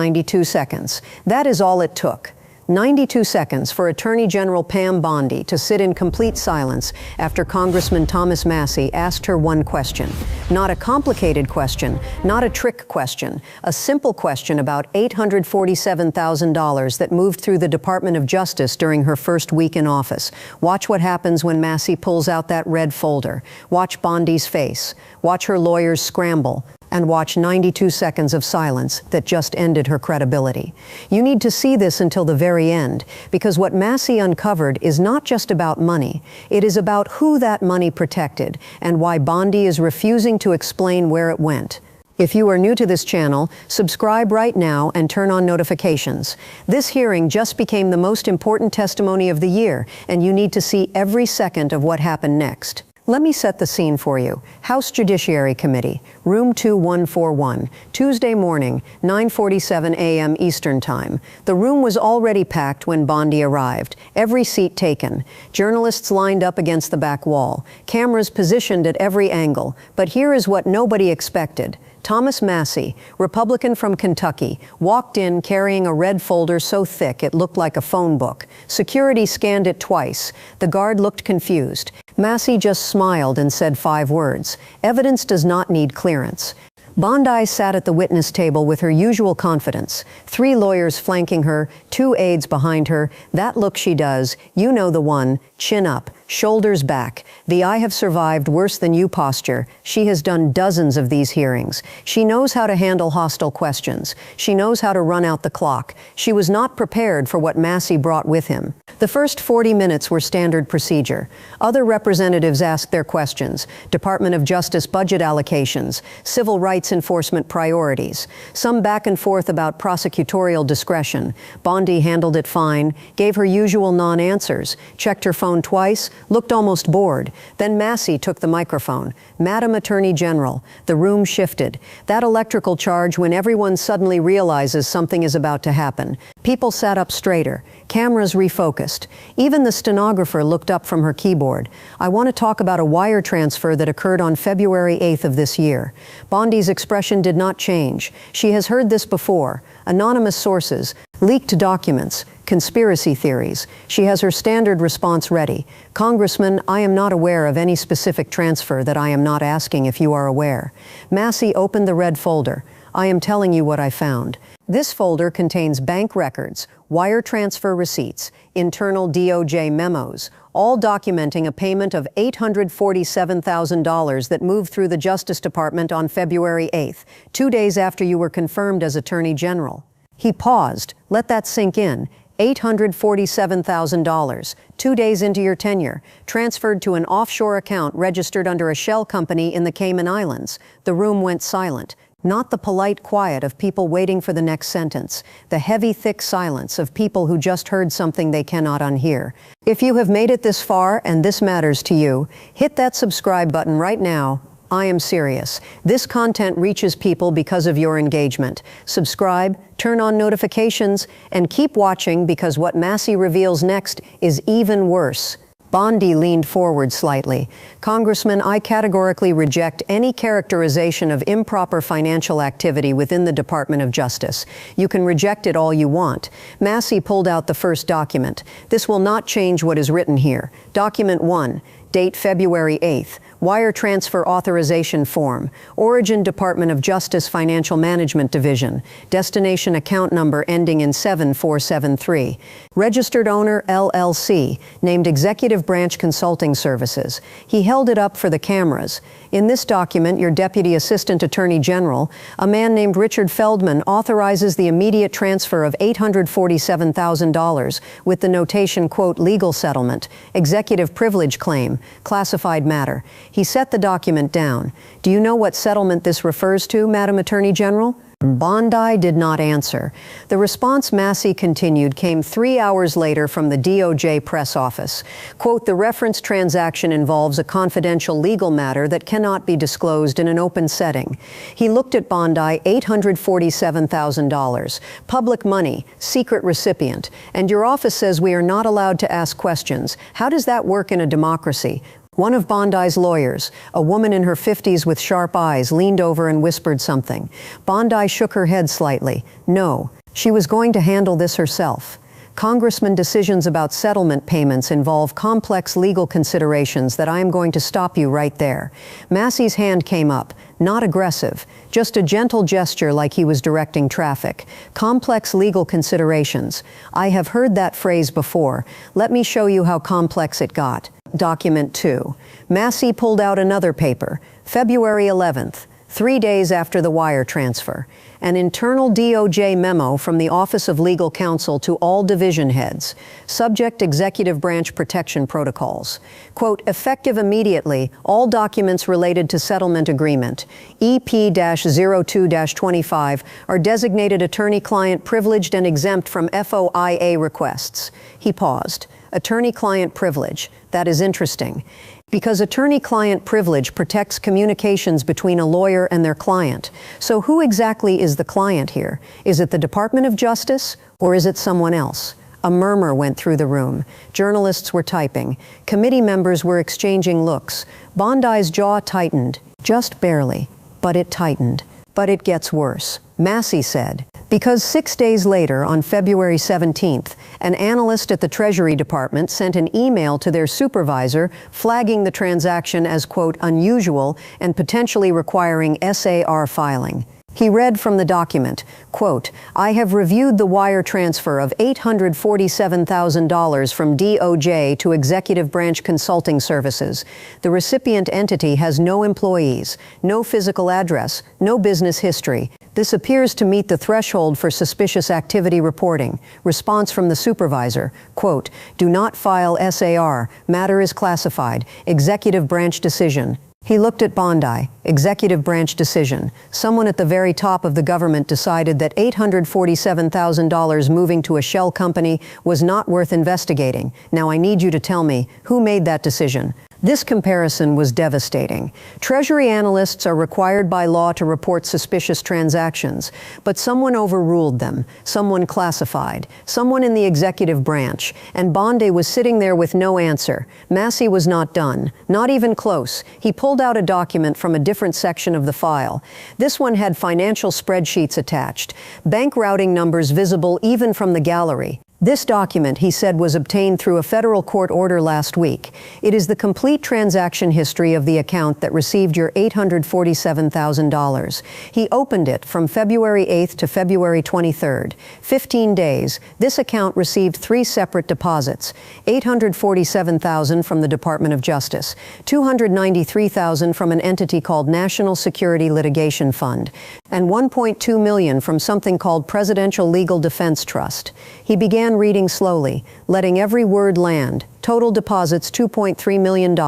92 seconds. That is all it took. 92 seconds for Attorney General Pam Bondi to sit in complete silence after Congressman Thomas Massie asked her one question. Not a complicated question, not a trick question, a simple question about $847,000 that moved through the Department of Justice during her first week in office. Watch what happens when Massie pulls out that red folder. Watch Bondi's face. Watch her lawyers scramble. And watch 92 seconds of silence that just ended her credibility. You need to see this until the very end, because what Massie uncovered is not just about money. It is about who that money protected and why Bondi is refusing to explain where it went. If you are new to this channel, subscribe right now and turn on notifications. This hearing just became the most important testimony of the year, and you need to see every second of what happened next. Let me set the scene for you. House Judiciary Committee, Room 2141, Tuesday morning, 9:47 a.m. Eastern Time. The room was already packed when Bondi arrived, every seat taken. Journalists lined up against the back wall, cameras positioned at every angle. But here is what nobody expected. Thomas Massie, Republican from Kentucky, walked in carrying a red folder so thick it looked like a phone book. Security scanned it twice. The guard looked confused. Massie just smiled and said 5 words. Evidence does not need clearance. Bondi sat at the witness table with her usual confidence. 3 lawyers flanking her, 2 aides behind her. That look she does, you know the one, chin up, shoulders back. The "I have survived worse than you" posture. She has done dozens of these hearings. She knows how to handle hostile questions. She knows how to run out the clock. She was not prepared for what Massie brought with him. The first 40 minutes were standard procedure. Other representatives asked their questions. Department of Justice budget allocations, civil rights enforcement priorities, some back and forth about prosecutorial discretion. Bondi handled it fine, gave her usual non-answers, checked her phone twice, looked almost bored. Then Massie took the microphone. "Madam Attorney General." The room shifted. That electrical charge when everyone suddenly realizes something is about to happen. People sat up straighter. Cameras refocused. Even the stenographer looked up from her keyboard. "I want to talk about a wire transfer that occurred on February 8th of this year." Bondi's expression did not change. She has heard this before. Anonymous sources, leaked documents, conspiracy theories. She has her standard response ready. "Congressman, I am not aware of any specific transfer that I am not asking if you are aware." Massie opened the red folder. "I am telling you what I found. This folder contains bank records, wire transfer receipts, internal DOJ memos, all documenting a payment of $847,000 that moved through the Justice Department on February 8th, 2 days after you were confirmed as Attorney General." He paused. Let that sink in. $847,000, 2 days into your tenure, transferred to an offshore account registered under a shell company in the Cayman Islands. The room went silent. Not the polite quiet of people waiting for the next sentence, the heavy, thick silence of people who just heard something they cannot unhear. If you have made it this far and this matters to you, hit that subscribe button right now. I am serious. This content reaches people because of your engagement. Subscribe, turn on notifications, and keep watching because what Massie reveals next is even worse. Bondi leaned forward slightly. "Congressman, I categorically reject any characterization of improper financial activity within the Department of Justice. You can reject it all you want." Massie pulled out the first document. "This will not change what is written here. Document 1, date February 8th. Wire transfer authorization form, origin Department of Justice Financial Management Division, destination account number ending in 7473, registered owner LLC, named Executive Branch Consulting Services." He held it up for the cameras. "In this document, your Deputy Assistant Attorney General, a man named Richard Feldman, authorizes the immediate transfer of $847,000 with the notation, quote, legal settlement, executive privilege claim, classified matter." He set the document down. "Do you know what settlement this refers to, Madam Attorney General?" Bondi did not answer. The response, Massie continued, came 3 hours later from the DOJ press office. Quote, "The reference transaction involves a confidential legal matter that cannot be disclosed in an open setting." He looked at Bondi. $847,000. Public money, secret recipient. "And your office says we are not allowed to ask questions. How does that work in a democracy?" One of Bondi's lawyers, a woman in her 50s with sharp eyes, leaned over and whispered something. Bondi shook her head slightly. No, she was going to handle this herself. Congressman, decisions about settlement payments involve complex legal considerations that I am going to stop you right there. Massie's hand came up, not aggressive, just a gentle gesture like he was directing traffic. Complex legal considerations. I have heard that phrase before. Let me show you how complex it got. Document 2. Massie pulled out another paper, February 11th, 3 days after the wire transfer. An internal DOJ memo from the Office of Legal Counsel to all division heads. Subject: executive branch protection protocols. Quote, effective immediately, all documents related to settlement agreement, EP-02-25, are designated attorney-client privileged and exempt from FOIA requests. He paused. Attorney-client privilege. That is interesting. Because attorney-client privilege protects communications between a lawyer and their client. So who exactly is the client here? Is it the Department of Justice, or is it someone else? A murmur went through the room. Journalists were typing. Committee members were exchanging looks. Bondi's jaw tightened, just barely, but it tightened. But it gets worse, Massie said. Because 6 days later, on February 17th, an analyst at the Treasury Department sent an email to their supervisor flagging the transaction as, quote, unusual and potentially requiring SAR filing. He read from the document, quote, I have reviewed the wire transfer of $847,000 from DOJ to Executive Branch Consulting Services. The recipient entity has no employees, no physical address, no business history. This appears to meet the threshold for suspicious activity reporting. Response from the supervisor, quote, do not file SAR. Matter is classified. Executive Branch decision. He looked at Bondi. Executive branch decision. Someone at the very top of the government decided that $847,000 moving to a shell company was not worth investigating. Now I need you to tell me, who made that decision? This comparison was devastating. Treasury analysts are required by law to report suspicious transactions, but someone overruled them, someone classified, someone in the executive branch, and Bondi was sitting there with no answer. Massie was not done, not even close. He pulled out a document from a different section of the file. This one had financial spreadsheets attached, bank routing numbers visible even from the gallery. This document, he said, was obtained through a federal court order last week. It is the complete transaction history of the account that received your $847,000. He opened it from February 8th to February 23rd. 15 days. This account received 3 separate deposits. $847,000 from the Department of Justice, $293,000 from an entity called National Security Litigation Fund, and $1.2 million from something called Presidential Legal Defense Trust. He began reading slowly, letting every word land. Total deposits $2.3 million.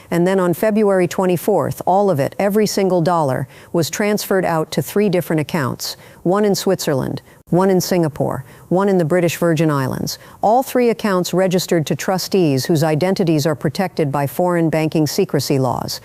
And then on February 24th, all of it, every single dollar, was transferred out to 3 different accounts. One in Switzerland, one in Singapore, one in the British Virgin Islands. All 3 accounts registered to trustees whose identities are protected by foreign banking secrecy laws.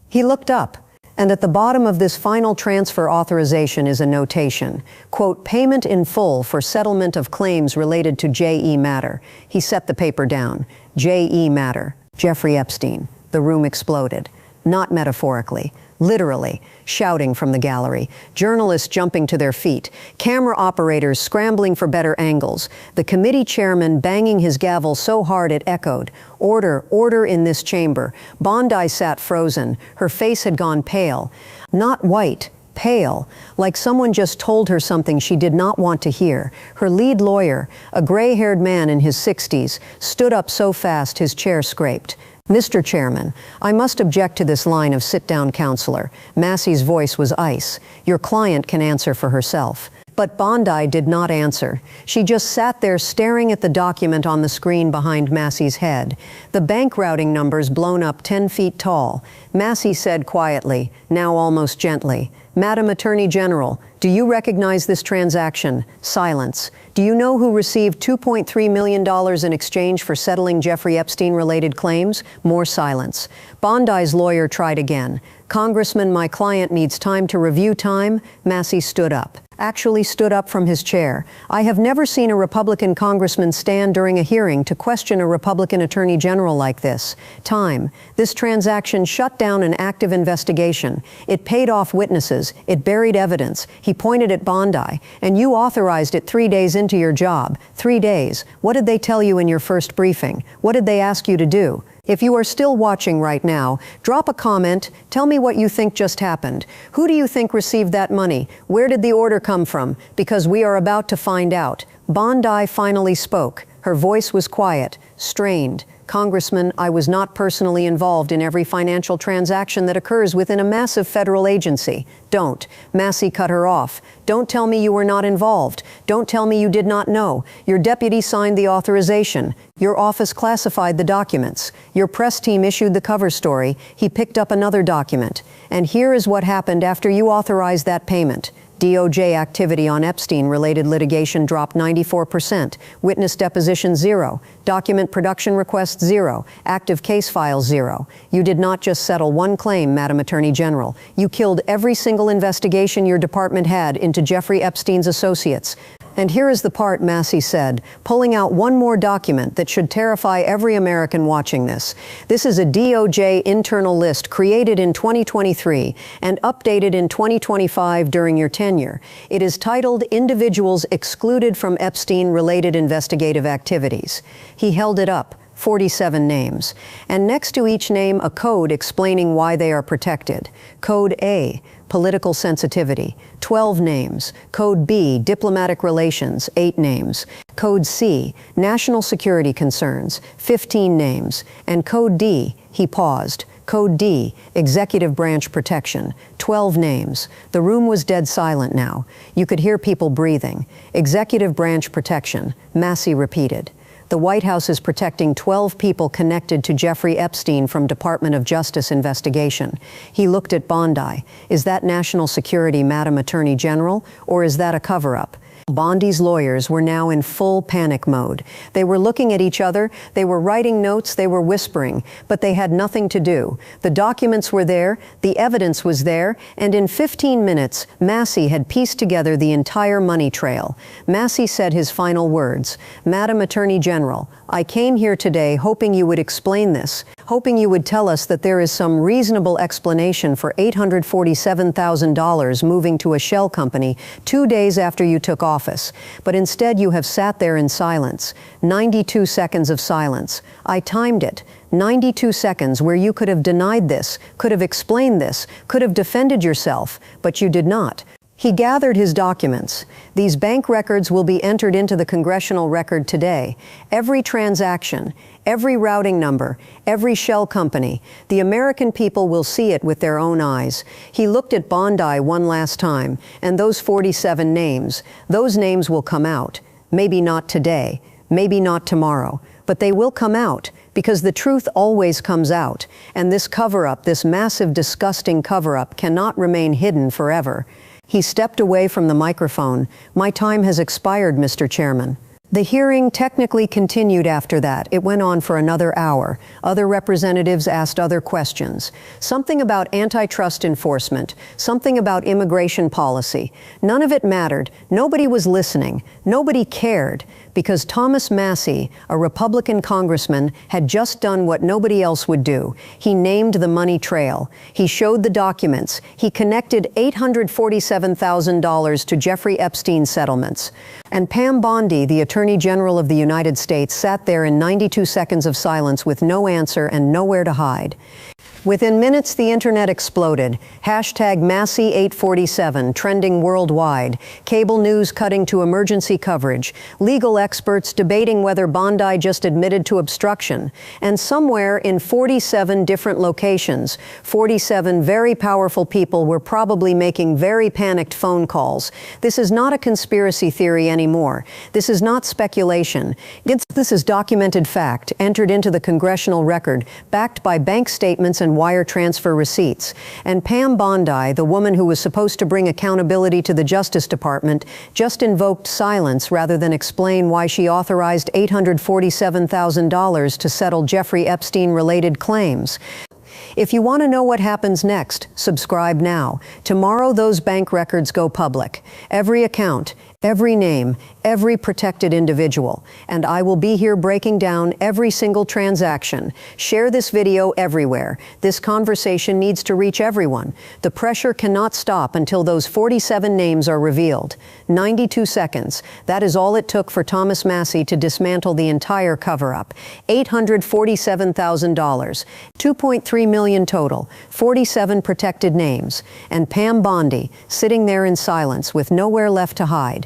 He looked up. And at the bottom of this final transfer authorization is a notation, quote, payment in full for settlement of claims related to J.E. matter. He set the paper down. J.E. matter. Jeffrey Epstein. The room exploded. Not metaphorically. Literally, shouting from the gallery, journalists jumping to their feet, camera operators scrambling for better angles, the committee chairman banging his gavel so hard it echoed. Order, order in this chamber. Bondi sat frozen. Her face had gone pale. Not white, pale, like someone just told her something she did not want to hear. Her lead lawyer, a gray-haired man in his 60s, stood up so fast his chair scraped. Mr. Chairman, I must object to this line of sit-down counselor. Massie's voice was ice. Your client can answer for herself. But Bondi did not answer. She just sat there staring at the document on the screen behind Massie's head. The bank routing numbers blown up 10 feet tall. Massie said quietly, now almost gently, Madam Attorney General, do you recognize this transaction? Silence. Do you know who received $2.3 million in exchange for settling Jeffrey Epstein-related claims? More silence. Bondi's lawyer tried again. "Congressman, my client needs time to review time." Massie stood up. Actually stood up from his chair. I have never seen a Republican congressman stand during a hearing to question a Republican attorney general like this. Time. This transaction shut down an active investigation. It paid off witnesses. It buried evidence. He pointed at Bondi. And you authorized it 3 days into your job. 3 days. What did they tell you in your first briefing? What did they ask you to do? If you are still watching right now, drop a comment. Tell me what you think just happened. Who do you think received that money? Where did the order come from? Because we are about to find out. Bondi finally spoke. Her voice was quiet, strained. "Congressman, I was not personally involved in every financial transaction that occurs within a massive federal agency." Don't. Massie cut her off. "Don't tell me you were not involved. Don't tell me you did not know. Your deputy signed the authorization. Your office classified the documents. Your press team issued the cover story. He picked up another document. And here is what happened after you authorized that payment. DOJ activity on Epstein-related litigation dropped 94%. Witness deposition 0. Document production request 0. Active case file 0. You did not just settle one claim, Madam Attorney General. You killed every single investigation your department had into Jeffrey Epstein's associates. And here is the part Massie said, pulling out one more document that should terrify every American watching this. This is a DOJ internal list created in 2023 and updated in 2025 during your tenure. It is titled "Individuals Excluded from Epstein-Related Investigative Activities." He held it up. 47 names. And next to each name, a code explaining why they are protected. Code A, political sensitivity, 12 names. Code B, diplomatic relations, 8 names. Code C, national security concerns, 15 names. And Code D, he paused. Code D, executive branch protection, 12 names. The room was dead silent now. You could hear people breathing. Executive branch protection, Massie repeated. The White House is protecting 12 people connected to Jeffrey Epstein from Department of Justice investigation. He looked at Bondi. Is that national security, Madam Attorney General, or is that a cover-up? Bondi's lawyers were now in full panic mode. They were looking at each other, they were writing notes, they were whispering, but they had nothing to do. The documents were there, the evidence was there, and in 15 minutes, Massie had pieced together the entire money trail. Massie said his final words, "Madam Attorney General, I came here today hoping you would explain this, hoping you would tell us that there is some reasonable explanation for $847,000 moving to a shell company 2 days after you took office. But instead you have sat there in silence. 92 seconds of silence. I timed it. 92 seconds where you could have denied this, could have explained this, could have defended yourself, but you did not." He gathered his documents. These bank records will be entered into the congressional record today. Every transaction, every routing number, every shell company. The American people will see it with their own eyes. He looked at Bondi one last time, and those 47 names, those names will come out. Maybe not today, maybe not tomorrow, but they will come out. Because the truth always comes out, and this cover-up, this massive, disgusting cover-up, cannot remain hidden forever. He stepped away from the microphone. "My time has expired, Mr. Chairman." The hearing technically continued after that. It went on for another hour. Other representatives asked other questions. Something about antitrust enforcement, something about immigration policy. None of it mattered. Nobody was listening. Nobody cared. Because Thomas Massie, a Republican congressman, had just done what nobody else would do. He named the money trail. He showed the documents. He connected $847,000 to Jeffrey Epstein settlements. And Pam Bondi, the Attorney General of the United States, sat there in 92 seconds of silence with no answer and nowhere to hide. Within minutes, the internet exploded. Hashtag Massie847 trending worldwide. Cable news cutting to emergency coverage. Legal experts debating whether Bondi just admitted to obstruction. And somewhere in 47 different locations, 47 very powerful people were probably making very panicked phone calls. This is not a conspiracy theory anymore. This is not speculation. This is documented fact, entered into the congressional record, backed by bank statements and wire transfer receipts. And Pam Bondi, the woman who was supposed to bring accountability to the Justice Department, just invoked silence rather than explain why she authorized $847,000 to settle Jeffrey Epstein-related claims. If you want to know what happens next, subscribe now. Tomorrow those bank records go public. Every account, every name, every protected individual. And I will be here breaking down every single transaction. Share this video everywhere. This conversation needs to reach everyone. The pressure cannot stop until those 47 names are revealed. 92 seconds. That is all it took for Thomas Massie to dismantle the entire cover-up. $847,000, 2.3 million total, 47 protected names, and Pam Bondi sitting there in silence with nowhere left to hide.